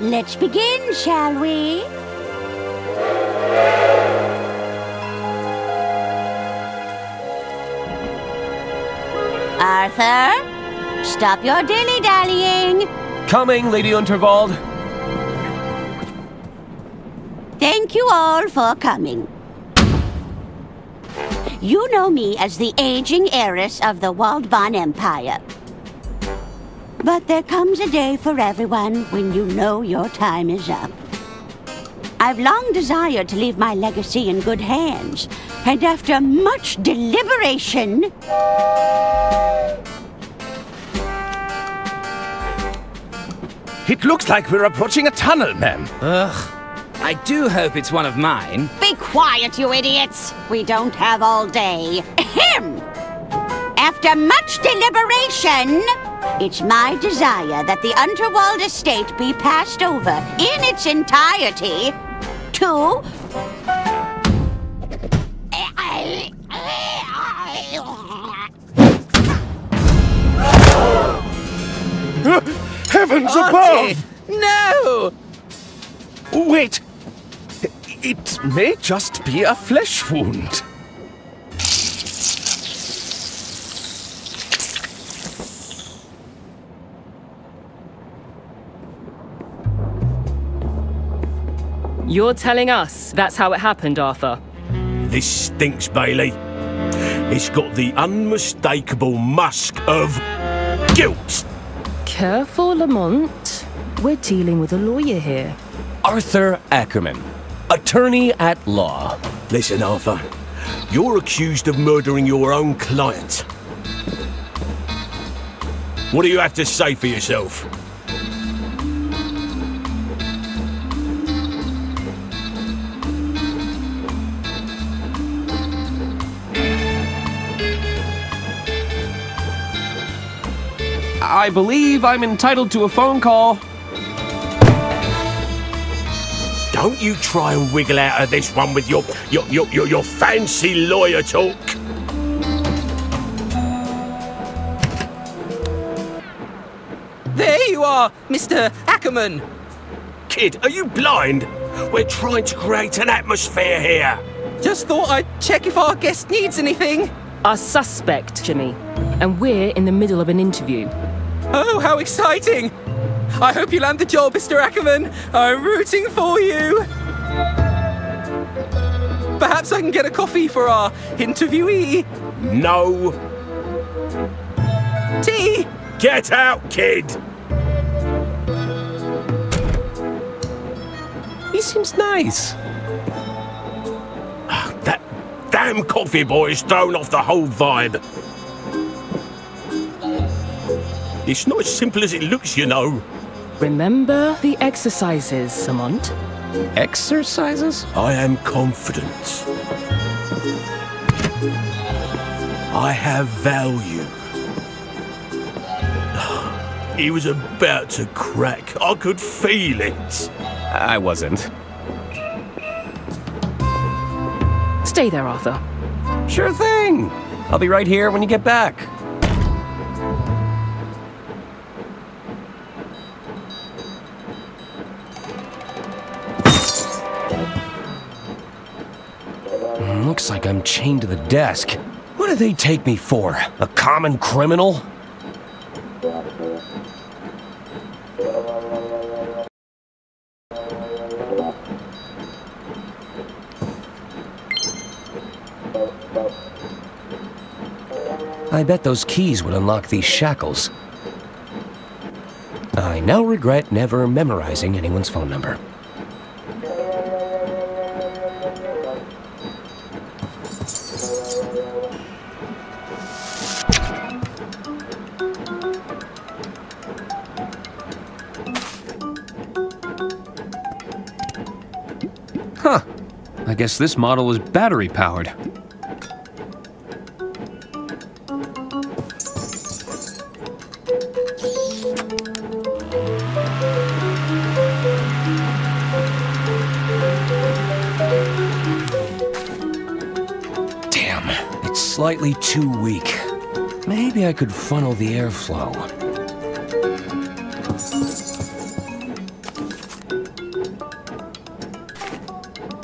Let's begin, shall we? Arthur, stop your dilly-dallying. Coming, Lady Unterwald. Thank you all for coming. You know me as the aging heiress of the Waldbahn Empire. But there comes a day for everyone when you know your time is up. I've long desired to leave my legacy in good hands, and after much deliberation... It looks like we're approaching a tunnel, ma'am. Ugh. I do hope it's one of mine. Be quiet, you idiots! We don't have all day. Ahem! After much deliberation... It's my desire that the Unterwald estate be passed over in its entirety to... Heavens Auntie! above! No! Wait! It may just be a flesh wound. You're telling us that's how it happened, Arthur? This stinks, Bailey. It's got the unmistakable musk of guilt. Careful, Lamont. We're dealing with a lawyer here. Arthur Ackerman, attorney at law. Listen, Arthur. You're accused of murdering your own client. What do you have to say for yourself? I believe I'm entitled to a phone call. Don't you try and wiggle out of this one with your fancy lawyer talk. There you are, Mr. Ackerman. Kid, are you blind? We're trying to create an atmosphere here. Just thought I'd check if our guest needs anything. Our suspect, Jimmy. And we're in the middle of an interview. Oh, how exciting! I hope you land the job, Mr. Ackerman. I'm rooting for you. Perhaps I can get a coffee for our interviewee. No. Tea? Get out, kid. He seems nice. That damn coffee boy has thrown off the whole vibe. It's not as simple as it looks, you know. Remember the exercises, Lamont? Exercises? I am confident. I have value. He was about to crack. I could feel it. I wasn't. Stay there, Arthur. Sure thing. I'll be right here when you get back. Looks like I'm chained to the desk. What do they take me for? A common criminal? I bet those keys would unlock these shackles. I now regret never memorizing anyone's phone number. Huh. I guess this model is battery-powered. Damn, it's slightly too weak. Maybe I could funnel the airflow.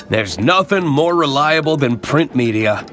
There's nothing more reliable than print media.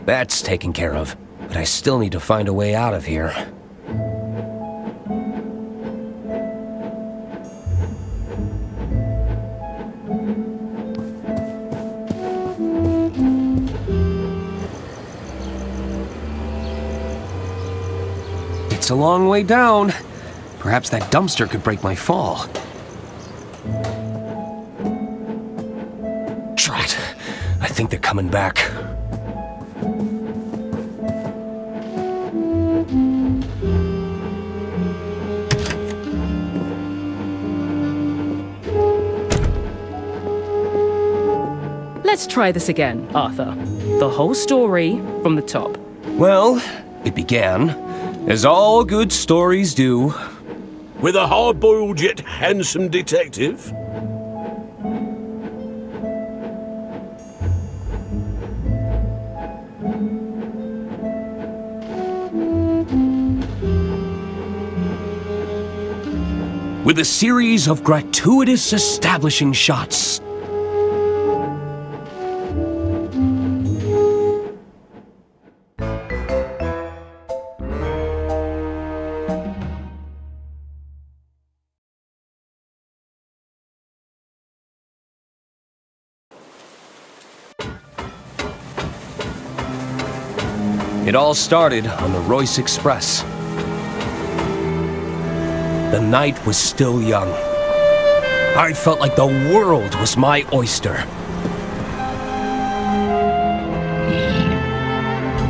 That's taken care of, but I still need to find a way out of here. It's a long way down. Perhaps that dumpster could break my fall. Drat. I think they're coming back. Let's try this again, Arthur. The whole story from the top. Well, it began, as all good stories do, With a hard-boiled yet handsome detective? with a series of gratuitous establishing shots. It all started on the Royce Express. The night was still young. I felt like the world was my oyster.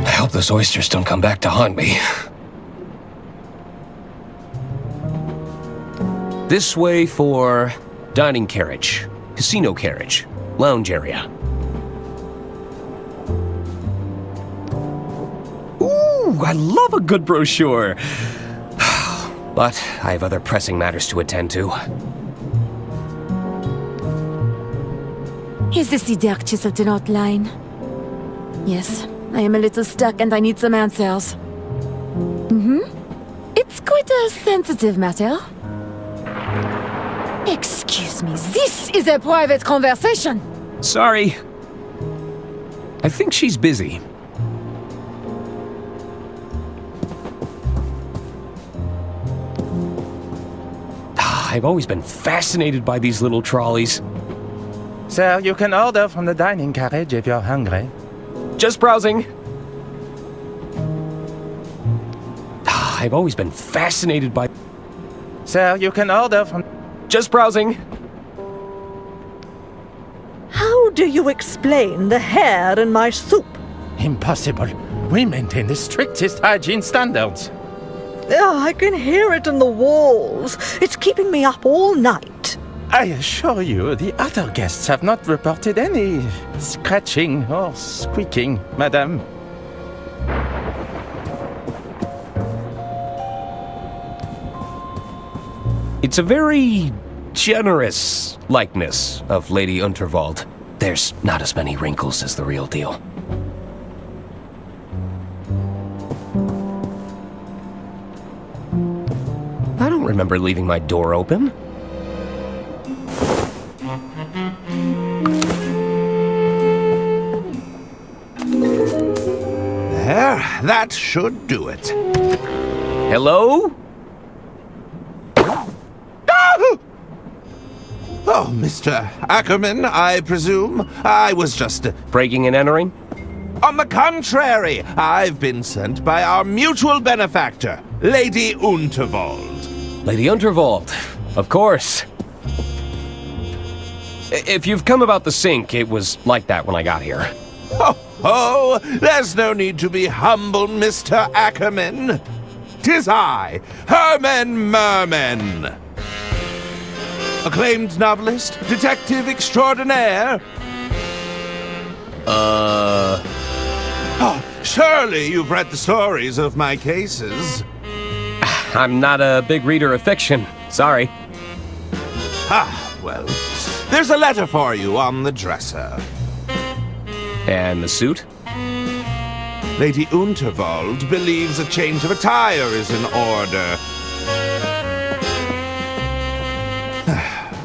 I hope those oysters don't come back to haunt me. This way for dining carriage, casino carriage, lounge area. I love a good brochure. But I have other pressing matters to attend to. Is this the dark Chiselton outline? Yes, I am a little stuck and I need some answers. It's quite a sensitive matter. Excuse me, this is a private conversation! Sorry. I think she's busy. I've always been fascinated by these little trolleys. Sir, you can order from the dining carriage if you're hungry. Just browsing. I've always been fascinated by... Sir, you can order from... Just browsing. How do you explain the hair in my soup? Impossible. We maintain the strictest hygiene standards. I can hear it in the walls. It's keeping me up all night. I assure you, the other guests have not reported any scratching or squeaking, madame. It's a very generous likeness of Lady Unterwald. There's not as many wrinkles as the real deal. I don't remember leaving my door open. There, that should do it. Hello? Oh, Mr. Ackerman, I presume. I was just... Breaking and entering? On the contrary, I've been sent by our mutual benefactor, Lady Unterwald. Lady Unterwald, of course. If you've come about the sink, it was like that when I got here. Oh, there's no need to be humble, Mr. Ackerman. 'Tis I, Herman Merman. Acclaimed novelist, detective extraordinaire. Oh, surely you've read the stories of my cases. I'm not a big reader of fiction. Sorry. Well, there's a letter for you on the dresser. And the suit? Lady Unterwald believes a change of attire is in order.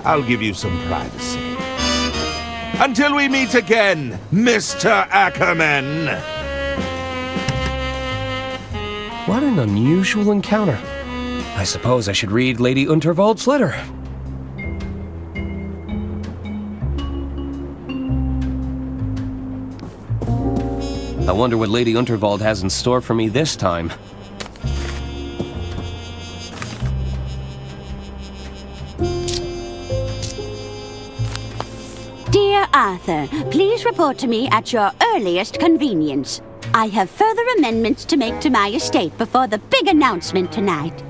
I'll give you some privacy. Until we meet again, Mr. Ackerman! What an unusual encounter. I suppose I should read Lady Unterwald's letter. I wonder what Lady Unterwald has in store for me this time. Dear Arthur, please report to me at your earliest convenience. I have further amendments to make to my estate before the big announcement tonight.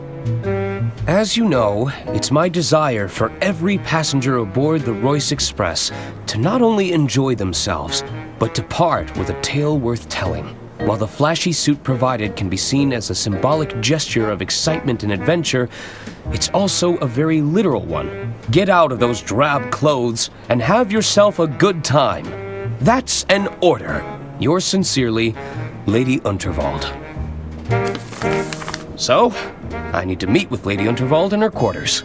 As you know, it's my desire for every passenger aboard the Royce Express to not only enjoy themselves, but to part with a tale worth telling. While the flashy suit provided can be seen as a symbolic gesture of excitement and adventure, it's also a very literal one. Get out of those drab clothes and have yourself a good time. That's an order. Yours sincerely, Lady Unterwald. So, I need to meet with Lady Unterwald in her quarters.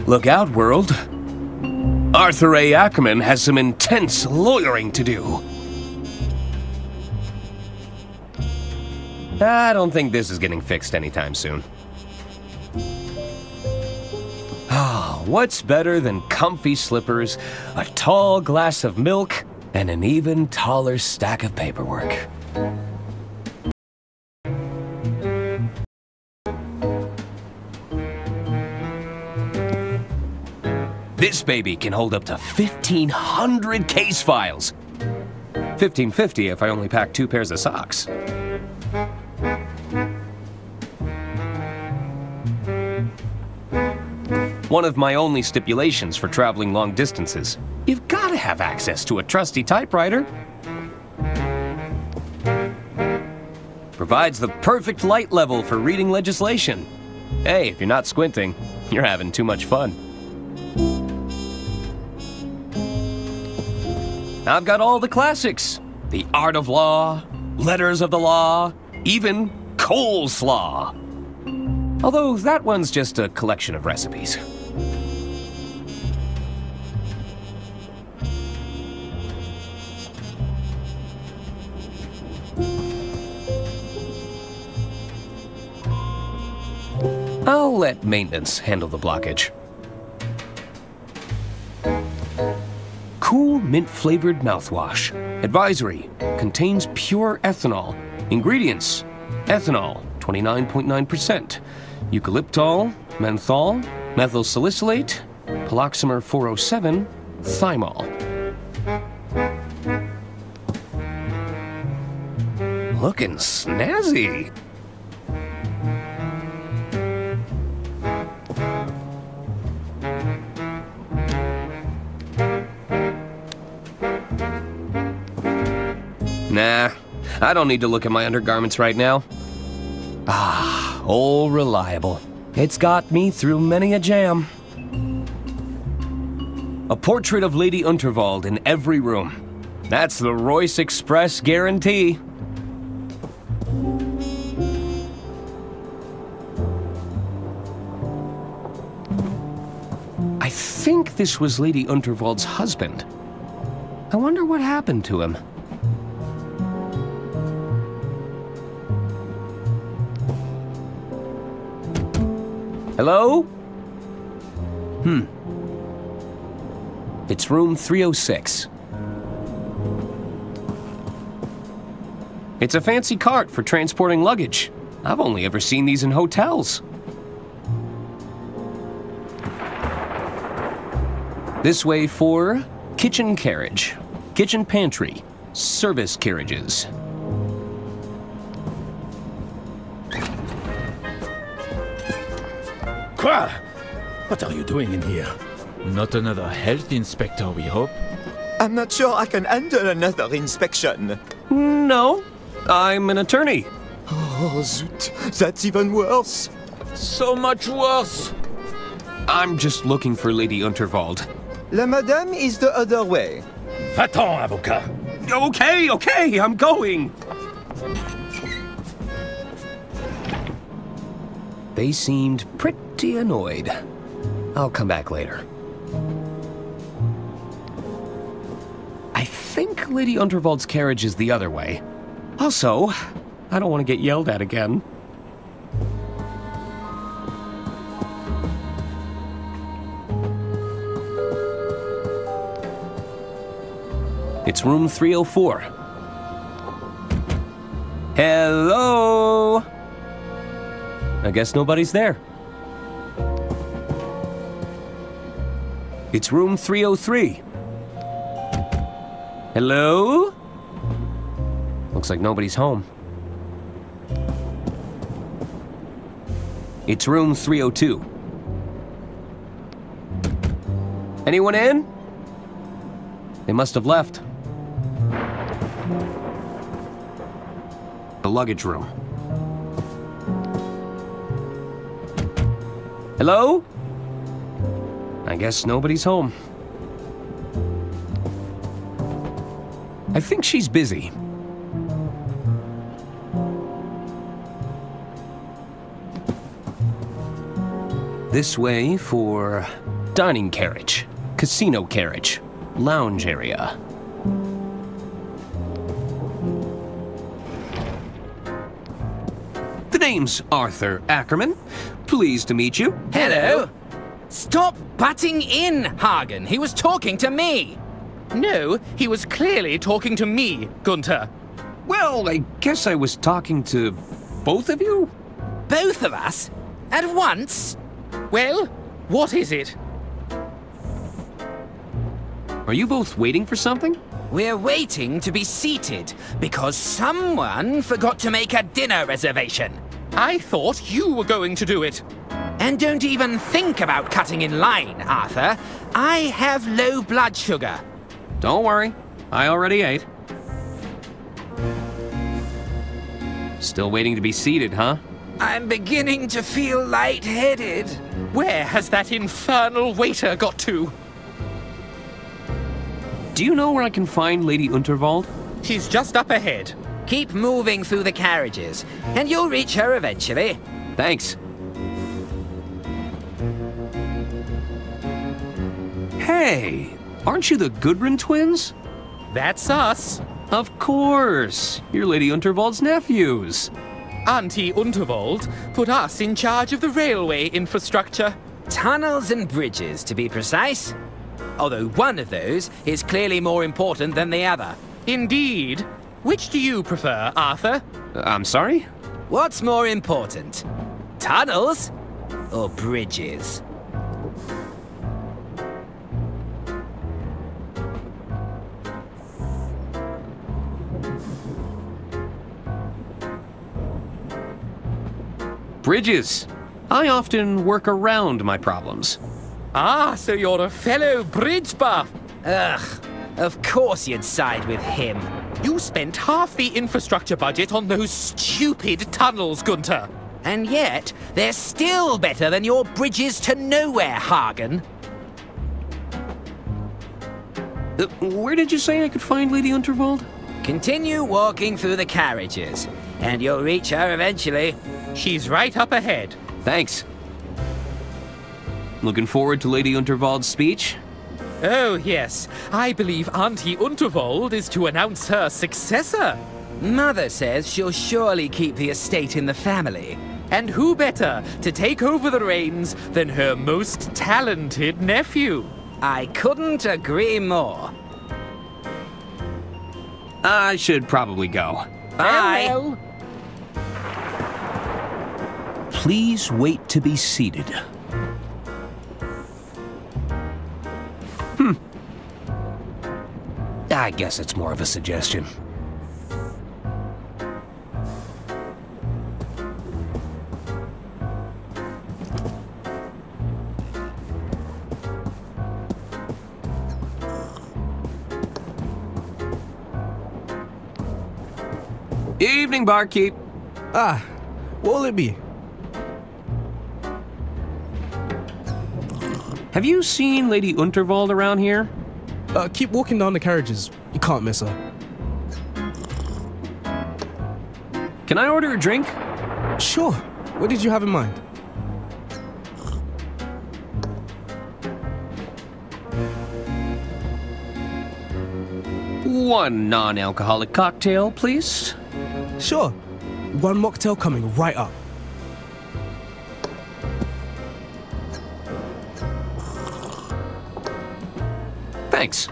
Look out, world. Arthur A. Ackerman has some intense lawyering to do. I don't think this is getting fixed anytime soon. What's better than comfy slippers, a tall glass of milk, and an even taller stack of paperwork? This baby can hold up to 1,500 case files. 1,550 if I only pack 2 pairs of socks. One of my only stipulations for traveling long distances. You've got to have access to a trusty typewriter. Provides the perfect light level for reading legislation. Hey, if you're not squinting, you're having too much fun. I've got all the classics. The Art of Law, Letters of the Law, even Coleslaw. Although that one's just a collection of recipes. I'll let maintenance handle the blockage. Cool mint-flavored mouthwash. Advisory: contains pure ethanol. Ingredients: ethanol, 29.9%. Eucalyptol, menthol, methyl salicylate, paloxamer 407, thymol. Looking snazzy. Nah, I don't need to look at my undergarments right now. Ah, old reliable. It's got me through many a jam. A portrait of Lady Unterwald in every room. That's the Royce Express guarantee. I think this was Lady Unterwald's husband. I wonder what happened to him. Hello? It's room 306. It's a fancy cart for transporting luggage. I've only ever seen these in hotels. This way for kitchen carriage, kitchen pantry, service carriages. Quoi? What are you doing in here? Not another health inspector, we hope. I'm not sure I can handle another inspection. No, I'm an attorney. Oh, zut. That's even worse. So much worse! I'm just looking for Lady Unterwald. La madame is the other way. Va-t'en, avocat. Okay, I'm going. They seemed pretty annoyed. I'll come back later. I think Lady Unterwald's carriage is the other way. Also, I don't want to get yelled at again. It's room 304. Hello? I guess nobody's there. It's room 303. Hello? Looks like nobody's home. It's room 302. Anyone in? They must have left. The luggage room. Hello? I guess nobody's home. I think she's busy. This way for dining carriage, casino carriage, lounge area. The name's Arthur Ackerman. Pleased to meet you. Hello. Stop butting in, Hagen. He was talking to me. No, he was clearly talking to me, Gunther. Well, I guess I was talking to both of you? Both of us? At once? Well, what is it? Are you both waiting for something? We're waiting to be seated because someone forgot to make a dinner reservation. I thought you were going to do it. And don't even think about cutting in line, Arthur. I have low blood sugar. Don't worry, I already ate. Still waiting to be seated, huh? I'm beginning to feel lightheaded. Where has that infernal waiter got to? Do you know where I can find Lady Unterwald? She's just up ahead. Keep moving through the carriages, and you'll reach her eventually. Thanks. Hey, aren't you the Goodrin twins? That's us. Of course. You're Lady Unterwald's nephews. Auntie Unterwald put us in charge of the railway infrastructure. Tunnels and bridges, to be precise. Although one of those is clearly more important than the other. Indeed. Which do you prefer, Arthur? I'm sorry? What's more important? Tunnels or bridges? Bridges. I often work around my problems. Ah, so you're a fellow bridge buff. Ugh, of course you'd side with him. You spent half the infrastructure budget on those stupid tunnels, Gunter. And yet, they're still better than your bridges to nowhere, Hagen. Where did you say I could find Lady Unterwald? Continue walking through the carriages, and you'll reach her eventually. She's right up ahead. Thanks. Looking forward to Lady Unterwald's speech? Oh, yes. I believe Auntie Unterwald is to announce her successor. Mother says she'll surely keep the estate in the family. And who better to take over the reins than her most talented nephew? I couldn't agree more. I should probably go. Bye. Farewell. Please wait to be seated. I guess it's more of a suggestion. Evening, barkeep. Ah, what'll it be? Have you seen Lady Unterwald around here? Keep walking down the carriages. You can't miss her. Can I order a drink? Sure. What did you have in mind? One non-alcoholic cocktail, please. Sure. One mocktail coming right up. Thanks.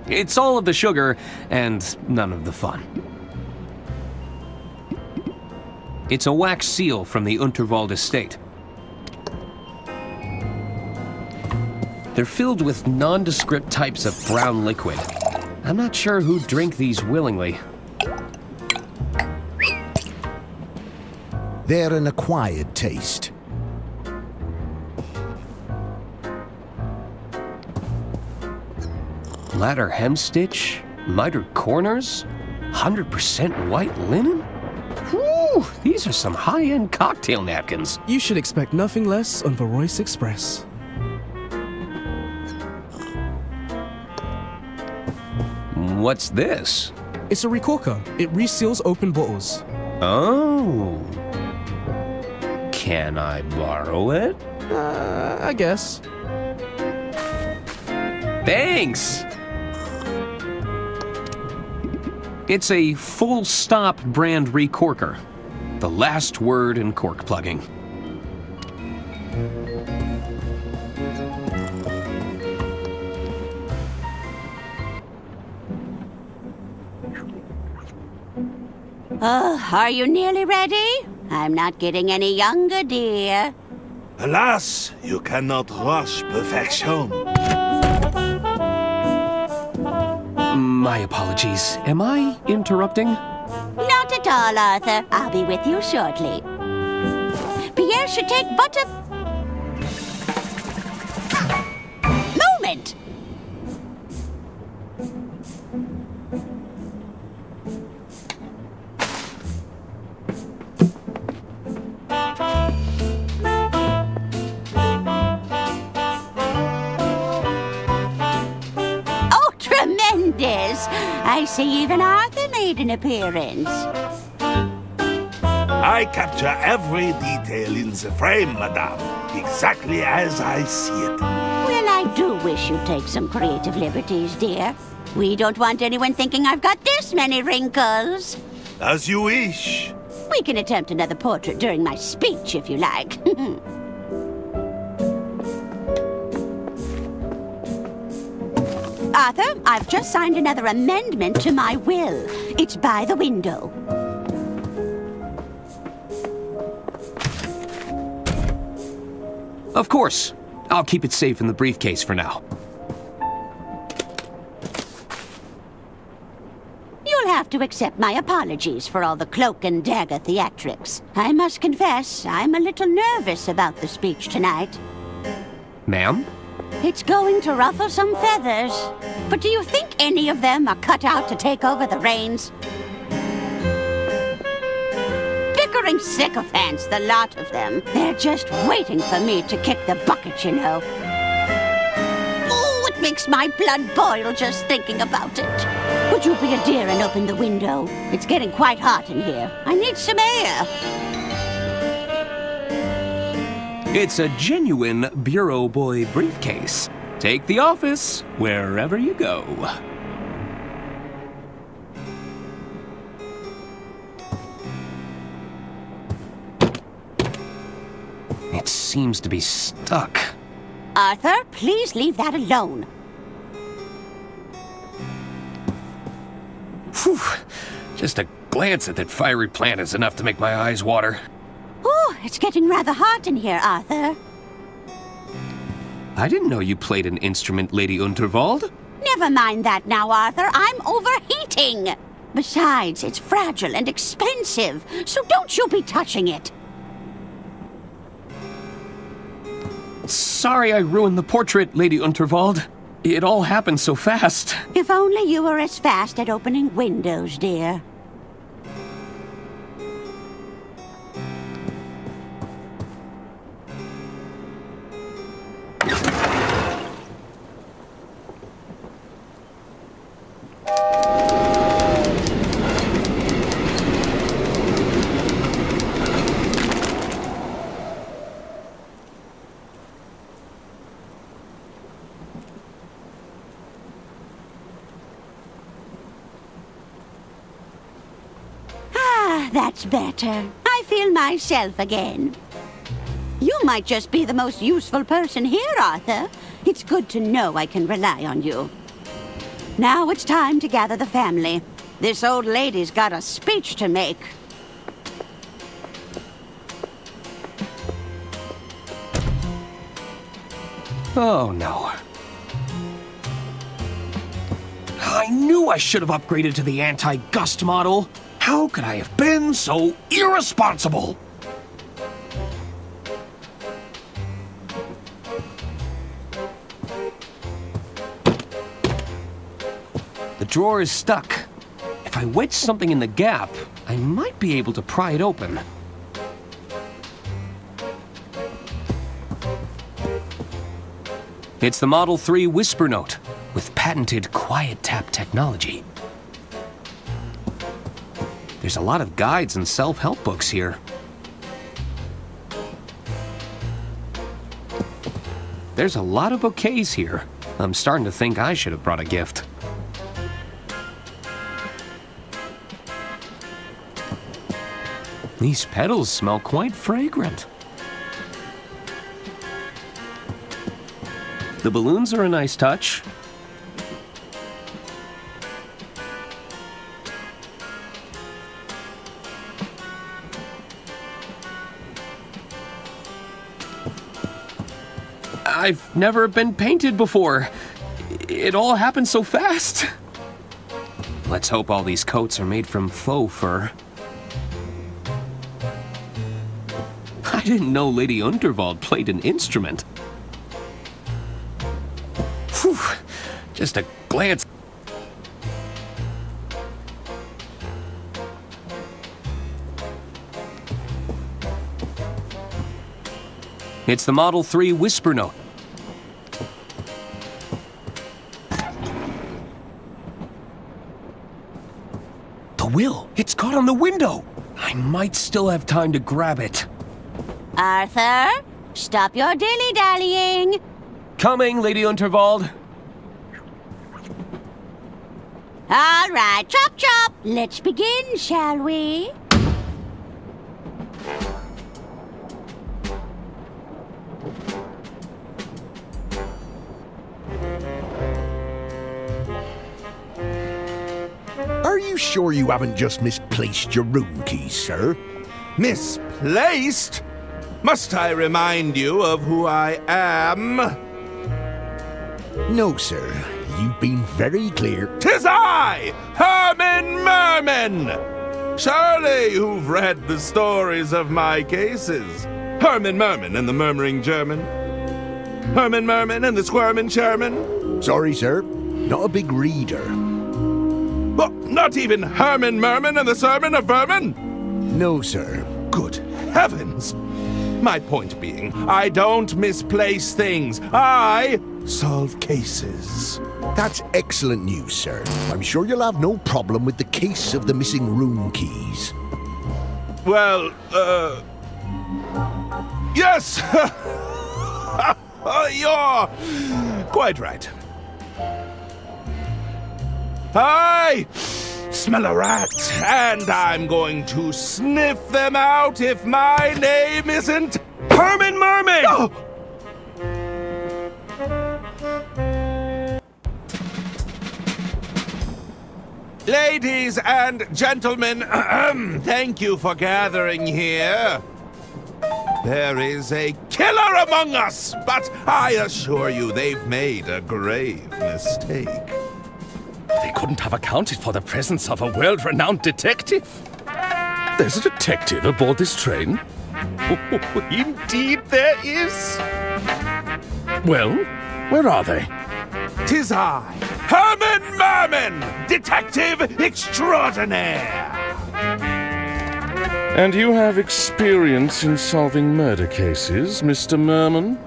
It's all of the sugar and none of the fun. It's a wax seal from the Unterwald estate. They're filled with nondescript types of brown liquid. I'm not sure who'd drink these willingly. They're an acquired taste. Ladder hemstitch, mitered corners, 100% white linen? Whew, these are some high-end cocktail napkins. You should expect nothing less on the Royce Express. What's this? It's a recorker. It reseals open bottles. Oh. Can I borrow it? I guess. Thanks! It's a Full Stop brand recorker. The last word in cork plugging. Oh, are you nearly ready? I'm not getting any younger, dear. Alas, you cannot rush perfection. My apologies. Am I interrupting? Not at all, Arthur. I'll be with you shortly. Pierre should take but a moment. Oh, tremendous! I see even Arthur made an appearance. I capture every detail in the frame, madame, exactly as I see it. Well, I do wish you'd take some creative liberties, dear. We don't want anyone thinking I've got this many wrinkles. As you wish. We can attempt another portrait during my speech, if you like. Arthur, I've just signed another amendment to my will. It's by the window. Of course. I'll keep it safe in the briefcase for now. You'll have to accept my apologies for all the cloak and dagger theatrics. I must confess, I'm a little nervous about the speech tonight. Ma'am? It's going to ruffle some feathers. But do you think any of them are cut out to take over the reins? Bickering sycophants, the lot of them. They're just waiting for me to kick the bucket, you know. Oh, it makes my blood boil just thinking about it. Would you be a dear and open the window? It's getting quite hot in here. I need some air. It's a genuine Bureau Boy briefcase. Take the office wherever you go. It seems to be stuck. Arthur, please leave that alone. Whew. Just a glance at that fiery plant is enough to make my eyes water. Oh, it's getting rather hot in here, Arthur. I didn't know you played an instrument, Lady Unterwald. Never mind that now, Arthur. I'm overheating. Besides, it's fragile and expensive, so don't you be touching it. Sorry I ruined the portrait, Lady Unterwald. It all happened so fast. If only you were as fast at opening windows, dear. That's better. I feel myself again. You might just be the most useful person here, Arthur. It's good to know I can rely on you. Now it's time to gather the family. This old lady's got a speech to make. Oh, no. I knew I should have upgraded to the anti-gust model. How could I have been so irresponsible? The drawer is stuck. If I wedge something in the gap, I might be able to pry it open. It's the Model 3 Whisper Note with patented quiet tap technology. There's a lot of guides and self-help books here. There's a lot of bouquets here. I'm starting to think I should have brought a gift. These petals smell quite fragrant. The balloons are a nice touch. I've never been painted before. It all happened so fast. Let's hope all these coats are made from faux fur. I didn't know Lady Unterwald played an instrument. Whew. Just a glance. It's the Model 3 Whisper Note. The will! It's caught on the window! I might still have time to grab it. Arthur, stop your dilly-dallying. Coming, Lady Unterwald. All right, chop chop. Let's begin, shall we? Are you sure you haven't just misplaced your room keys, sir? Misplaced? Must I remind you of who I am? No, sir. You've been very clear. 'Tis I, Herman Merman! Surely you've read the stories of my cases. Herman Merman and the Murmuring German. Herman Merman and the Squirmin' Sherman. Sorry, sir. Not a big reader. What, not even Herman Merman and the Sermon of Vermin? No, sir. Good heavens! My point being, I don't misplace things. I solve cases. That's excellent news, sir. I'm sure you'll have no problem with the case of the missing room keys. Well, yes! You're quite right. I smell a rat, and I'm going to sniff them out if my name isn't Herman Merman! Oh! Ladies and gentlemen, thank you for gathering here. There is a killer among us, but I assure you they've made a grave mistake. They couldn't have accounted for the presence of a world-renowned detective. There's a detective aboard this train? Oh, indeed there is. Well, where are they? 'Tis I, Herman Merman, detective extraordinaire. And you have experience in solving murder cases, Mr. Merman?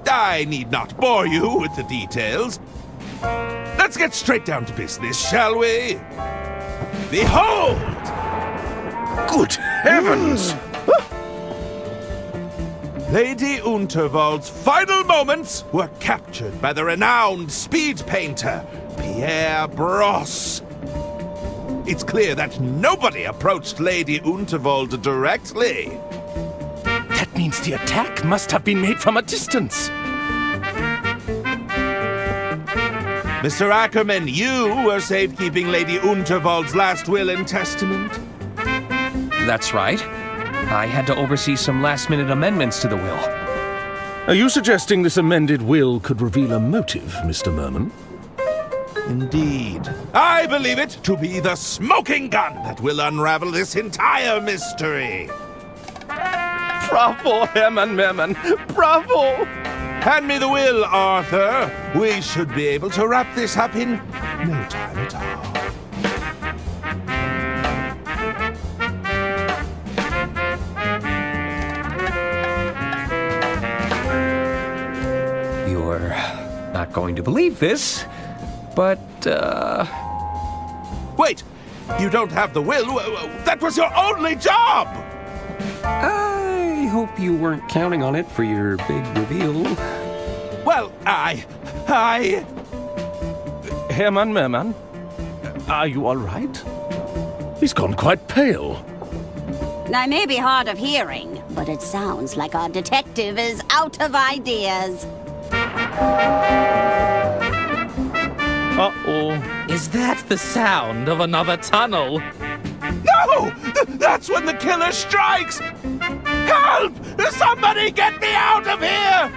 I need not bore you with the details. Let's get straight down to business, shall we? Behold! Good heavens! Lady Unterwald's final moments were captured by the renowned speed painter, Pierre Brosse. It's clear that nobody approached Lady Unterwald directly. That means the attack must have been made from a distance. Mr. Ackerman, you were safekeeping Lady Unterwald's last will and testament? That's right. I had to oversee some last-minute amendments to the will. Are you suggesting this amended will could reveal a motive, Mr. Merman? Indeed. I believe it to be the smoking gun that will unravel this entire mystery. Bravo, Herman Merman! Bravo! Hand me the will, Arthur. We should be able to wrap this up in no time at all. You're not going to believe this, but, Wait! You don't have the will? That was your only job! I hope you weren't counting on it for your big reveal. Well, Herman Merman, are you all right? He's gone quite pale. I may be hard of hearing, but it sounds like our detective is out of ideas. Uh-oh. Is that the sound of another tunnel? No! That's when the killer strikes! Help! Somebody get me out of here!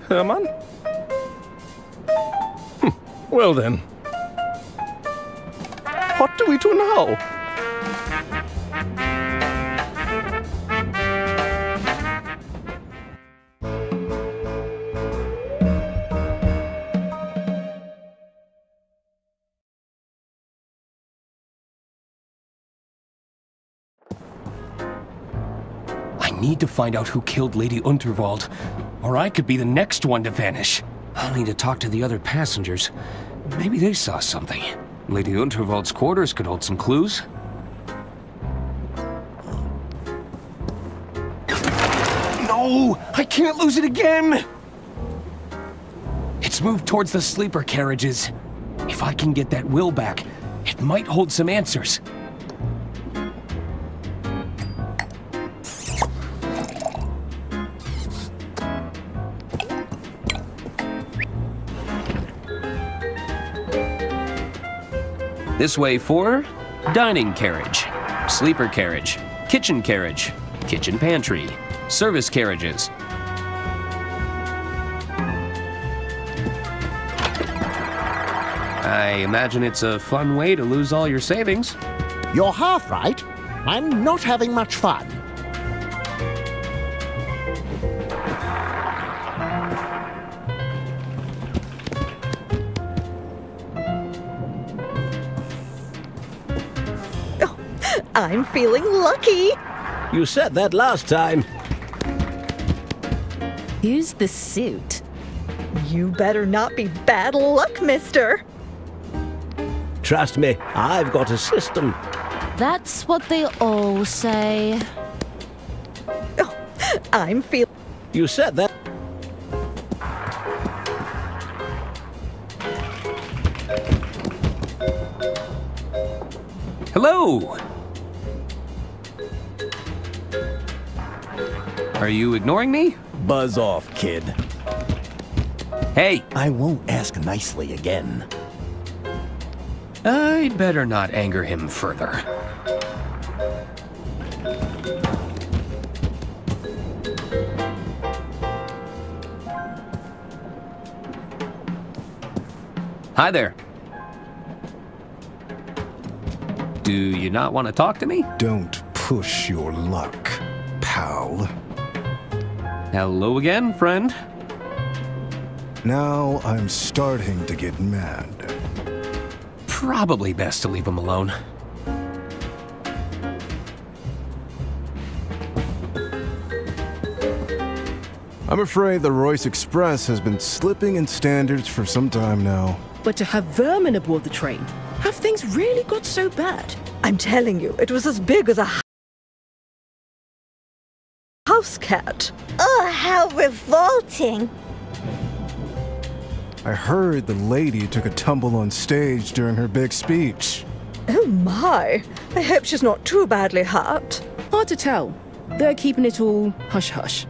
Herman? Well then. What do we do now? I need to find out who killed Lady Unterwald, or I could be the next one to vanish. I'll need to talk to the other passengers. Maybe they saw something. Lady Unterwald's quarters could hold some clues. No! I can't lose it again! It's moved towards the sleeper carriages. If I can get that will back, it might hold some answers. This way for dining carriage, sleeper carriage, kitchen pantry, service carriages. I imagine it's a fun way to lose all your savings. You're half right. I'm not having much fun. I'm feeling lucky. You said that last time. Who's the suit? You better not be bad luck, mister. Trust me, I've got a system. That's what they all say. Oh, I'm feeling... You said that. Hello! Are you ignoring me? Buzz off, kid. Hey! I won't ask nicely again. I'd better not anger him further. Hi there. Do you not want to talk to me? Don't push your luck, pal. Hello again, friend. Now I'm starting to get mad. Probably best to leave him alone. I'm afraid the Royce Express has been slipping in standards for some time now. But to have vermin aboard the train, have things really got so bad? I'm telling you, it was as big as a house cat. Oh, how revolting. I heard the lady took a tumble on stage during her big speech. Oh my, I hope she's not too badly hurt. Hard to tell. They're keeping it all hush-hush.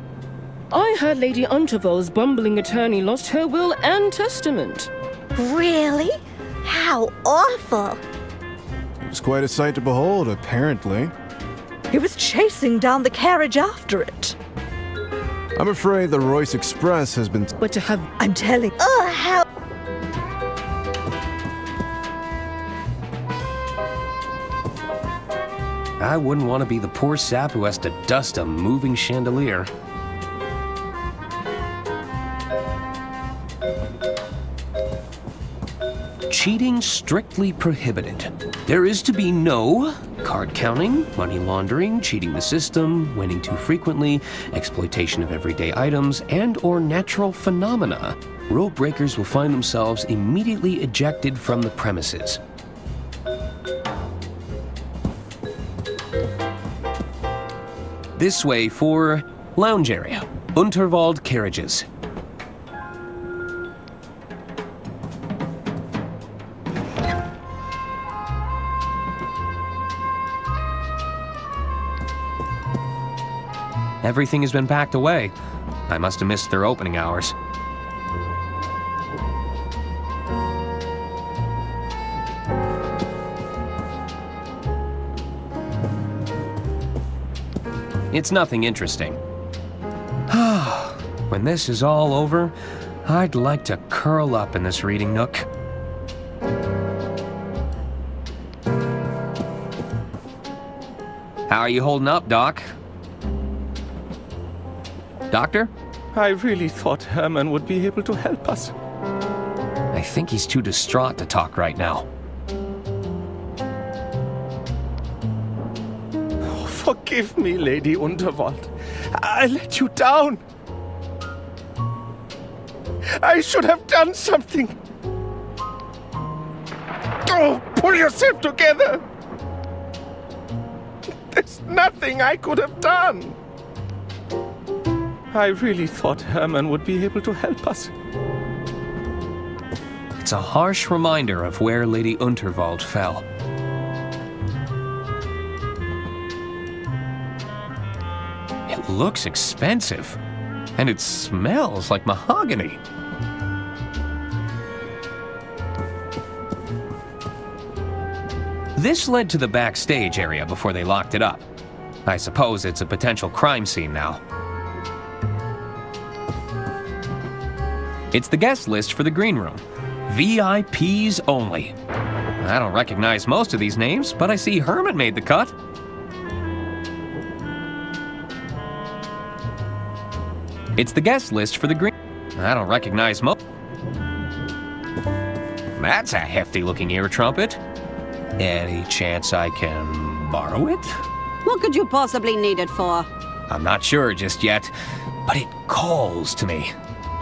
I heard Lady Unterville's bumbling attorney lost her will and testament. Really? How awful. It was quite a sight to behold, apparently. He was chasing down the carriage after it. I'm afraid the Royce Express has been... But to have... I'm telling... Oh, how... I wouldn't want to be the poor sap who has to dust a moving chandelier. Cheating strictly prohibited. There is to be no card counting, money laundering, cheating the system, winning too frequently, exploitation of everyday items, and or natural phenomena. Rule breakers will find themselves immediately ejected from the premises. This way for lounge area, Unterwald carriages. Everything has been packed away. I must have missed their opening hours. It's nothing interesting. When this is all over, I'd like to curl up in this reading nook. How are you holding up, Doc? Doctor? I really thought Herman would be able to help us. I think he's too distraught to talk right now. Oh, forgive me, Lady Unterwald. I let you down. I should have done something. Oh, pull yourself together. There's nothing I could have done. I really thought Herman would be able to help us. It's a harsh reminder of where Lady Unterwald fell. It looks expensive, and it smells like mahogany. This led to the backstage area before they locked it up. I suppose it's a potential crime scene now. It's the guest list for the green room. VIPs only. I don't recognize most of these names, but I see Herman made the cut. It's the guest list for the green... I don't recognize most... That's a hefty-looking ear trumpet. Any chance I can borrow it? What could you possibly need it for? I'm not sure just yet, but it calls to me.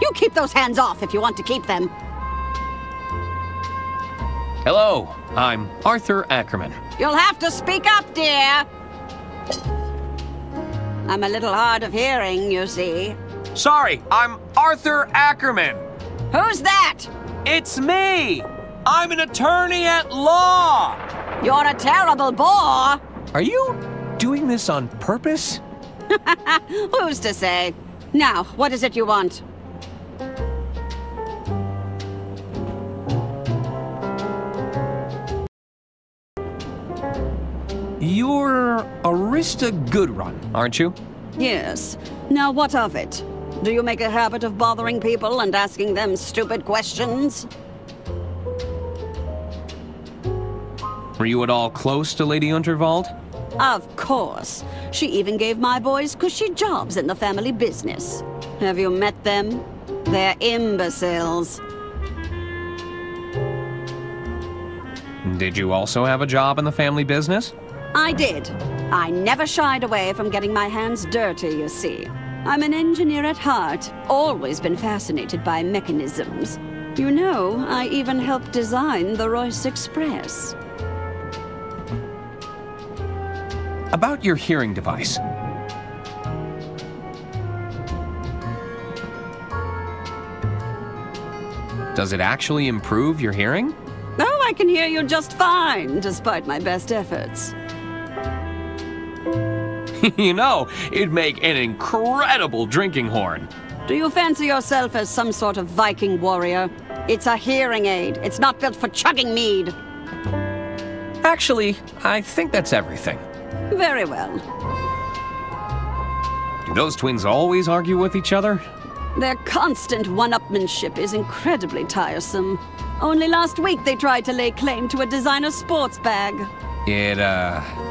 You keep those hands off if you want to keep them. Hello, I'm Arthur Ackerman. You'll have to speak up, dear. I'm a little hard of hearing, you see. Sorry, I'm Arthur Ackerman. Who's that? It's me. I'm an attorney at law. You're a terrible bore. Are you doing this on purpose? Who's to say? Now, what is it you want? You're Arista Goodrun, aren't you? Yes. Now, what of it? Do you make a habit of bothering people and asking them stupid questions? Were you at all close to Lady Unterwald? Of course. She even gave my boys cushy jobs in the family business. Have you met them? They're imbeciles. Did you also have a job in the family business? I did. I never shied away from getting my hands dirty, you see. I'm an engineer at heart, always been fascinated by mechanisms. You know, I even helped design the Royce Express. About your hearing device. Does it actually improve your hearing? Oh, I can hear you just fine, despite my best efforts. You know, it'd make an incredible drinking horn. Do you fancy yourself as some sort of Viking warrior? It's a hearing aid. It's not built for chugging mead. Actually, I think that's everything. Very well. Do those twins always argue with each other? Their constant one-upmanship is incredibly tiresome. Only last week they tried to lay claim to a designer sports bag. It,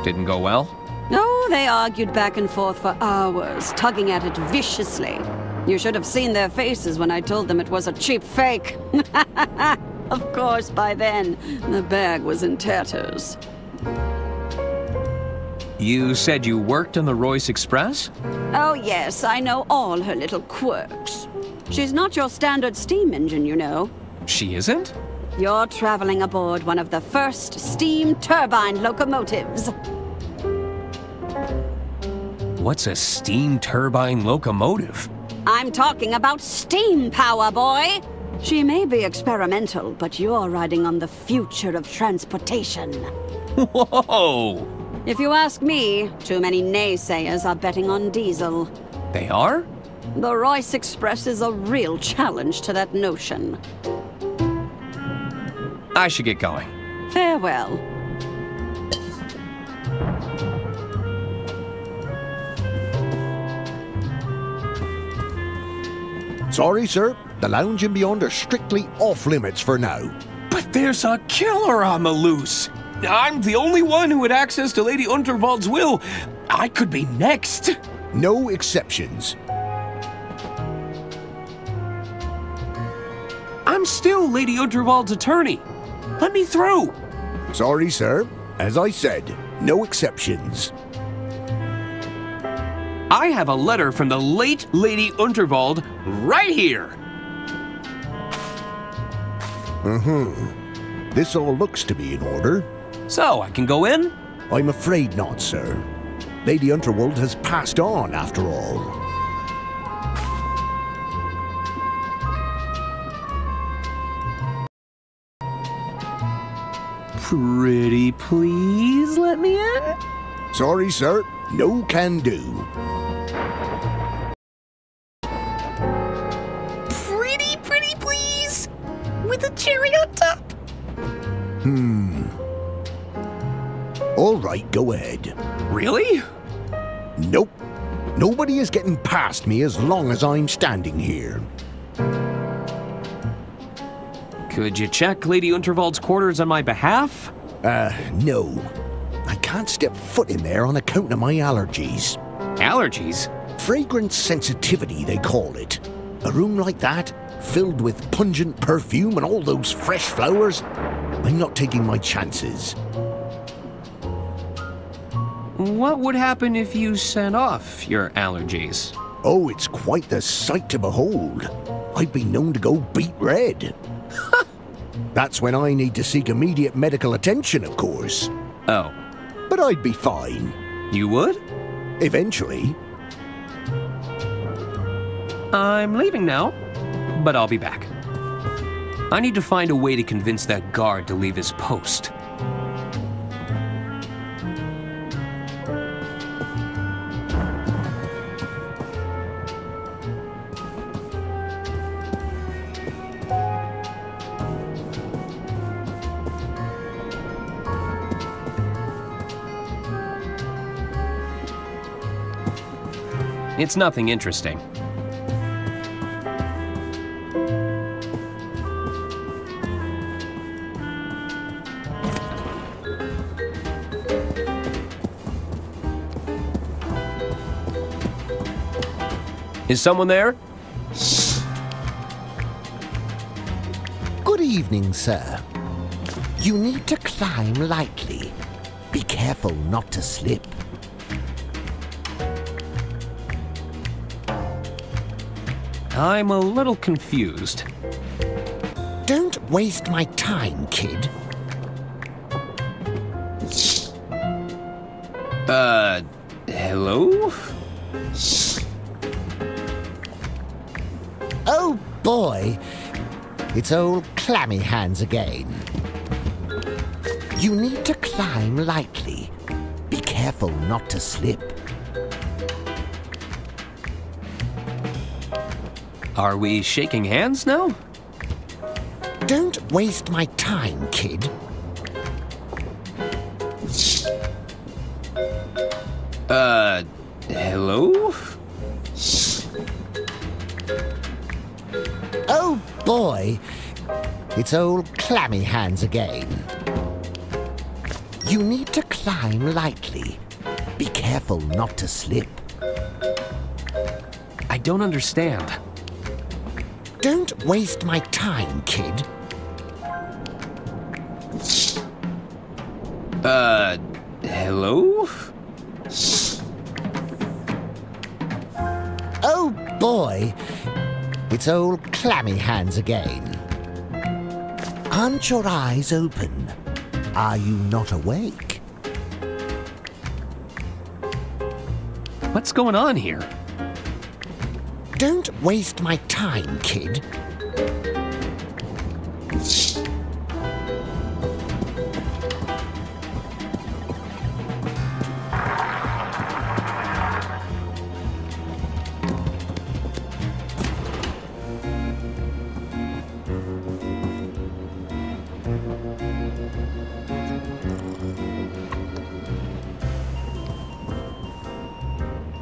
didn't go well? Oh, they argued back and forth for hours, tugging at it viciously. You should have seen their faces when I told them it was a cheap fake. Of course, by then, the bag was in tatters. You said you worked on the Royce Express? Oh, yes, I know all her little quirks. She's not your standard steam engine, you know. She isn't? You're traveling aboard one of the first steam turbine locomotives. What's a steam turbine locomotive? I'm talking about steam power, boy! She may be experimental, but you're riding on the future of transportation. Whoa! If you ask me, too many naysayers are betting on diesel. They are? The Royce Express is a real challenge to that notion. I should get going. Farewell. Sorry, sir. The lounge and beyond are strictly off limits for now. But there's a killer on the loose. I'm the only one who had access to Lady Unterwald's will. I could be next. No exceptions. I'm still Lady Unterwald's attorney. Let me through. Sorry, sir. As I said, no exceptions. I have a letter from the late Lady Unterwald right here. This all looks to be in order. So, I can go in? I'm afraid not, sir. Lady Unterwald has passed on, after all. Pretty please let me in? Sorry, sir. No can do. Pretty please? With a cherry on top? All right, go ahead. Really? Nope. Nobody is getting past me as long as I'm standing here. Could you check Lady Unterwald's quarters on my behalf? No. I can't step foot in there on account of my allergies. Allergies? Fragrance sensitivity, they call it. A room like that, filled with pungent perfume and all those fresh flowers, I'm not taking my chances. What would happen if you sent off your allergies? Oh, it's quite the sight to behold. I've been known to go beet red. That's when I need to seek immediate medical attention, of course. Oh. But I'd be fine. You would? Eventually. I'm leaving now, but I'll be back. I need to find a way to convince that guard to leave his post. It's nothing interesting. Is someone there? Good evening, sir. You need to climb lightly. Be careful not to slip. I'm a little confused. Don't waste my time, kid. Hello? Oh boy, it's old clammy hands again. You need to climb lightly. Be careful not to slip. Are we shaking hands now? Don't waste my time, kid. Hello? Oh boy, it's old clammy hands again. You need to climb lightly. Be careful not to slip. I don't understand. Don't waste my time, kid. Hello? Oh boy, it's old clammy hands again. Aren't your eyes open? Are you not awake? What's going on here? Don't waste my time, kid.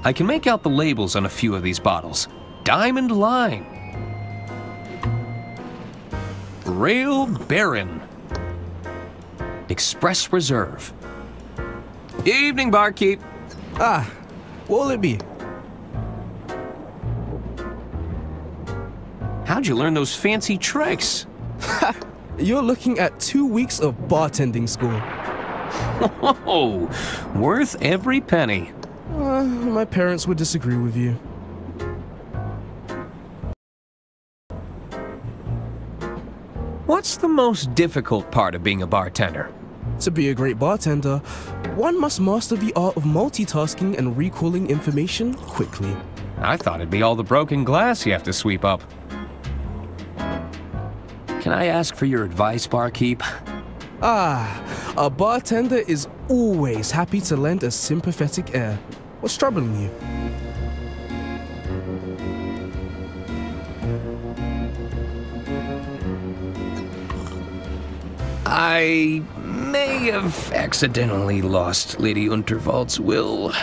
I can make out the labels on a few of these bottles. Diamond Line. Rail Baron. Express Reserve. Evening, barkeep. Ah, what will it be? How'd you learn those fancy tricks? You're looking at 2 weeks of bartending school. Whoa, worth every penny. My parents would disagree with you. What's the most difficult part of being a bartender? To be a great bartender, one must master the art of multitasking and recalling information quickly. I thought it'd be all the broken glass you have to sweep up. Can I ask for your advice, barkeep? A bartender is always happy to lend a sympathetic air. What's troubling you? I may have accidentally lost Lady Unterwald's will.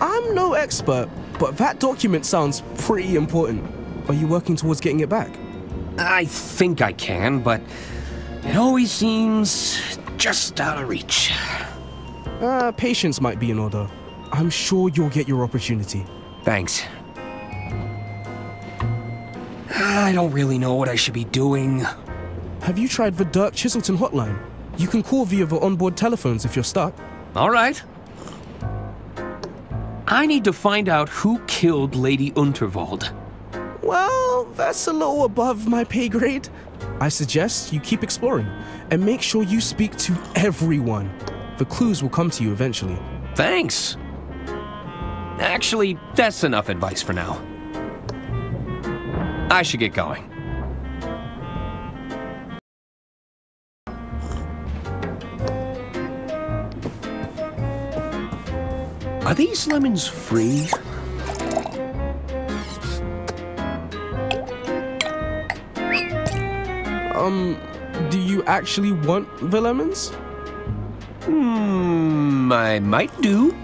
I'm no expert, but that document sounds pretty important. Are you working towards getting it back? I think I can, but it always seems just out of reach. Patience might be in order. I'm sure you'll get your opportunity. Thanks. I don't really know what I should be doing. Have you tried the Dirk Chiselton hotline? You can call via the onboard telephones if you're stuck. All right. I need to find out who killed Lady Unterwald. Well, that's a little above my pay grade. I suggest you keep exploring and make sure you speak to everyone. The clues will come to you eventually. Thanks. Actually, that's enough advice for now. I should get going. Are these lemons free? Do you actually want the lemons? I might do.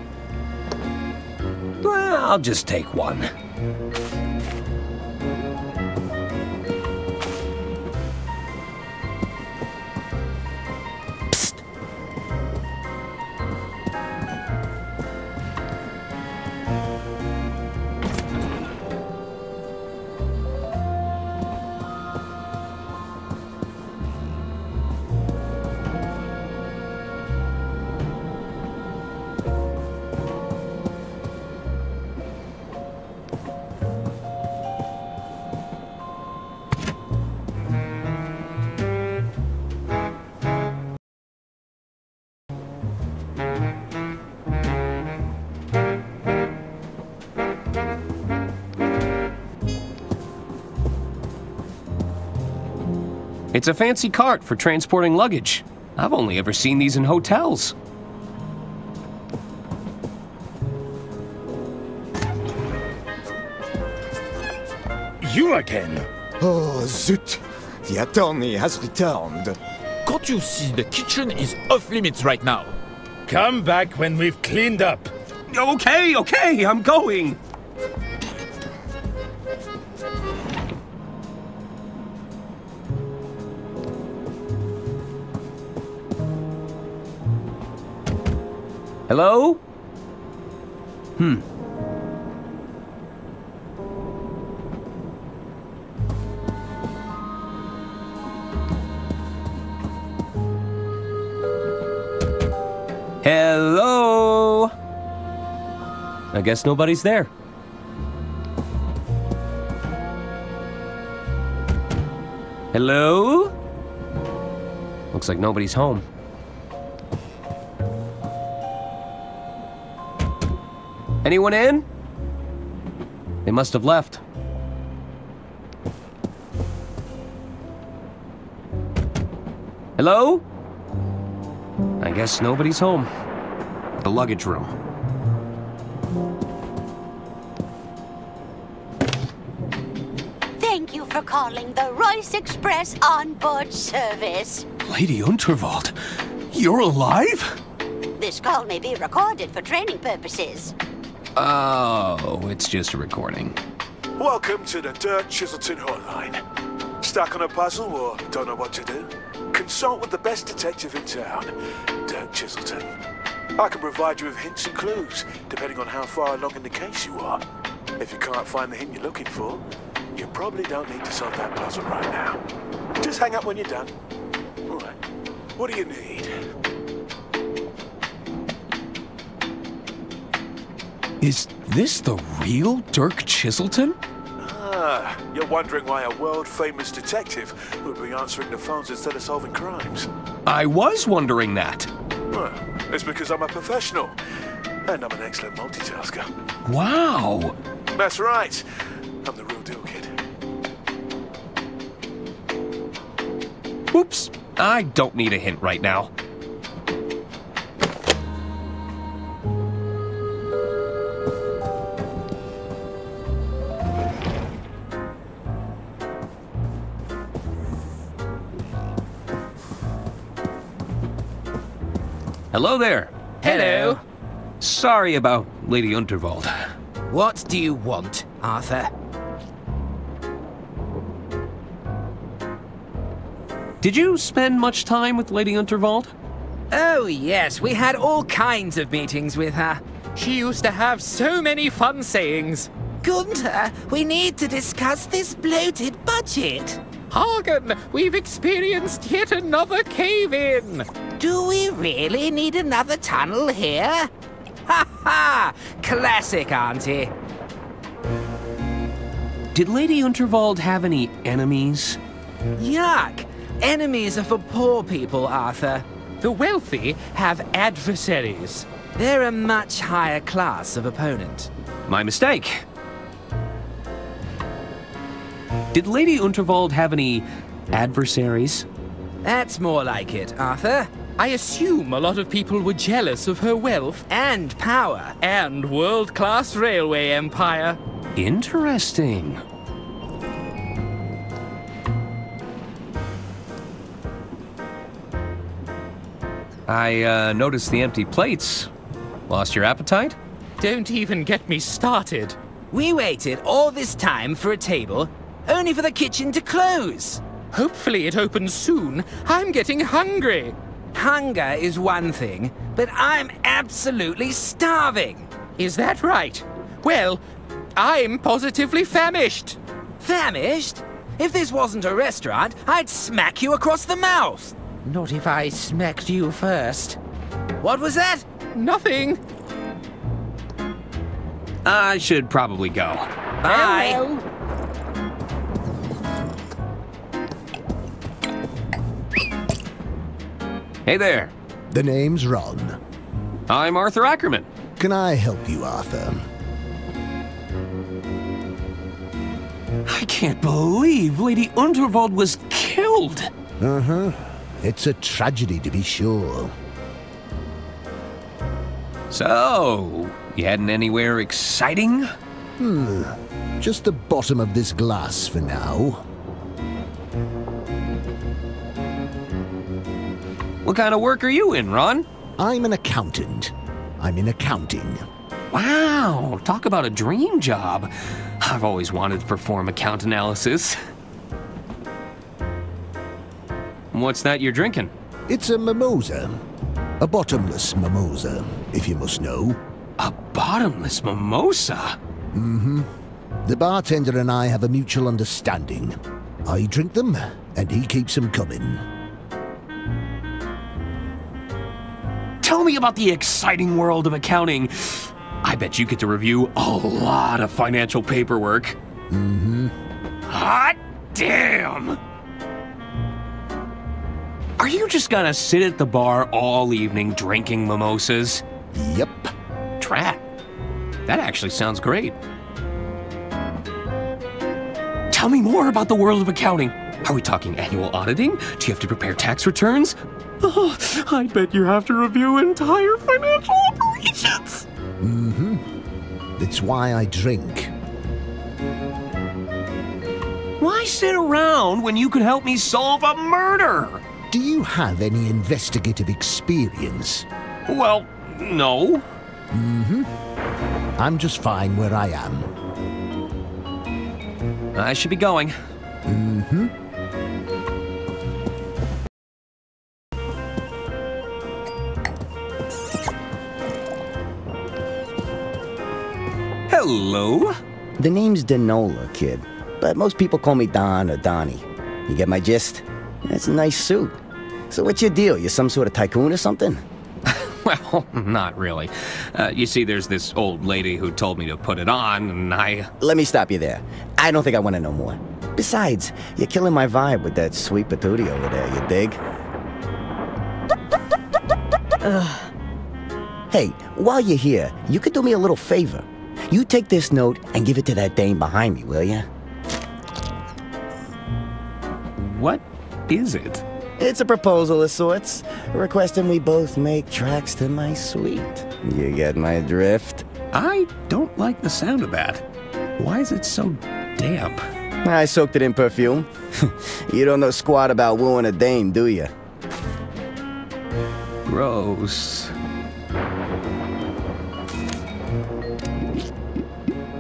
Well, I'll just take one. Psst. It's a fancy cart for transporting luggage. I've only ever seen these in hotels. You again? Oh, zut! The attorney has returned. Can't you see the kitchen is off limits right now? Come back when we've cleaned up. Okay, I'm going. Hello? Hello? I guess nobody's there. Hello? Looks like nobody's home. Anyone in? They must have left. Hello? I guess nobody's home. The luggage room. Thank you for calling the Royce Express onboard service. Lady Unterwald, you're alive? This call may be recorded for training purposes. Oh, it's just a recording. Welcome to the Dirk Chiselton hotline. Stuck on a puzzle or don't know what to do? Consult with the best detective in town, Dirk Chiselton. I can provide you with hints and clues, depending on how far along in the case you are. If you can't find the hint you're looking for, you probably don't need to solve that puzzle right now. Just hang up when you're done. All right. What do you need? Is this the real Dirk Chiselton? Ah, you're wondering why a world-famous detective would be answering the phones instead of solving crimes. I was wondering that. Well, it's because I'm a professional, and I'm an excellent multitasker. Wow! That's right. I'm the real deal, kid. Oops, I don't need a hint right now. Hello there. Hello. Sorry about Lady Unterwald. What do you want, Arthur? Did you spend much time with Lady Unterwald? Oh, yes. We had all kinds of meetings with her. She used to have so many fun sayings. Gunther, we need to discuss this bloated budget. Hagen, we've experienced yet another cave-in. Do we really need another tunnel here? Ha ha! Classic, Auntie. Did Lady Unterwald have any enemies? Yuck! Enemies are for poor people, Arthur. The wealthy have adversaries. They're a much higher class of opponent. My mistake. Did Lady Unterwald have any adversaries? That's more like it, Arthur. I assume a lot of people were jealous of her wealth and power and world-class railway empire. Interesting. I noticed the empty plates. Lost your appetite? Don't even get me started. We waited all this time for a table, only for the kitchen to close. Hopefully it opens soon. I'm getting hungry. Hunger is one thing, but I'm absolutely starving. Is that right? Well, I'm positively famished. Famished? If this wasn't a restaurant, I'd smack you across the mouth. Not if I smacked you first. What was that? Nothing. I should probably go. Bye. Well. Hey there. The name's Ron. I'm Arthur Ackerman. Can I help you, Arthur? I can't believe Lady Unterwald was killed. Uh-huh. It's a tragedy, to be sure. So, you heading anywhere exciting? Just the bottom of this glass for now. What kind of work are you in, Ron? I'm an accountant. I'm in accounting. Wow, talk about a dream job. I've always wanted to perform account analysis. What's that you're drinking? It's a mimosa. A bottomless mimosa, if you must know. A bottomless mimosa? Mm-hmm. The bartender and I have a mutual understanding. I drink them, and he keeps them coming. Tell me about the exciting world of accounting. I bet you get to review a lot of financial paperwork. Mm-hmm. Hot damn! Are you just gonna sit at the bar all evening drinking mimosas? Yep. Drat. That actually sounds great. Tell me more about the world of accounting. Are we talking annual auditing? Do you have to prepare tax returns? Oh, I bet you have to review entire financial operations. Mm-hmm. It's why I drink. Why sit around when you could help me solve a murder? Do you have any investigative experience? Well, no. Mm-hmm. I'm just fine where I am. I should be going. Mm-hmm. Hello? The name's Denola, kid. But most people call me Don or Donnie. You get my gist? That's a nice suit. So what's your deal? You some sort of tycoon or something? Well, not really. You see, there's this old lady who told me to put it on, and I... Let me stop you there. I don't think I want to know more. Besides, you're killing my vibe with that sweet patootie over there, you dig? Hey, while you're here, you could do me a little favor. You take this note and give it to that dame behind me, will ya? What is it? It's a proposal of sorts, requesting we both make tracks to my suite. You get my drift? I don't like the sound of that. Why is it so damp? I soaked it in perfume. You don't know squat about wooing a dame, do you? Gross.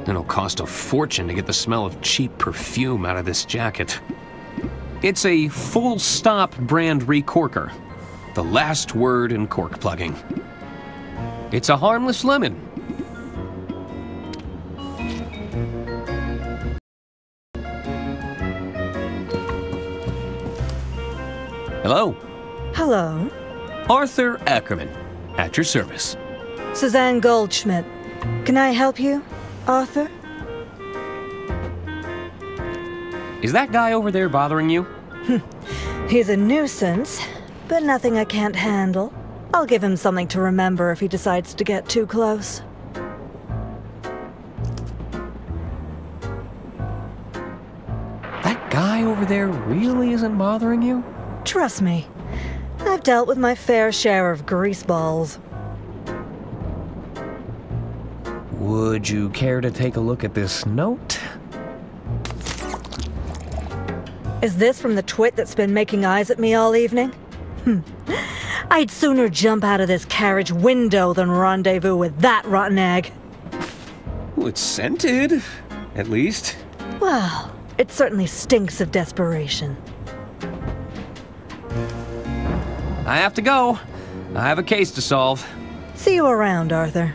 It'll cost a fortune to get the smell of cheap perfume out of this jacket. It's a Full Stop brand recorker. The last word in cork plugging. It's a harmless lemon. Hello. Hello. Arthur Ackerman, at your service. Suzanne Goldschmidt. Can I help you, Arthur? Is that guy over there bothering you? He's a nuisance, but nothing I can't handle. I'll give him something to remember if he decides to get too close. That guy over there really isn't bothering you? Trust me, I've dealt with my fair share of greaseballs. Would you care to take a look at this note? Is this from the twit that's been making eyes at me all evening? I'd sooner jump out of this carriage window than rendezvous with that rotten egg. Well, it's scented, at least. Well, it certainly stinks of desperation. I have to go. I have a case to solve. See you around, Arthur.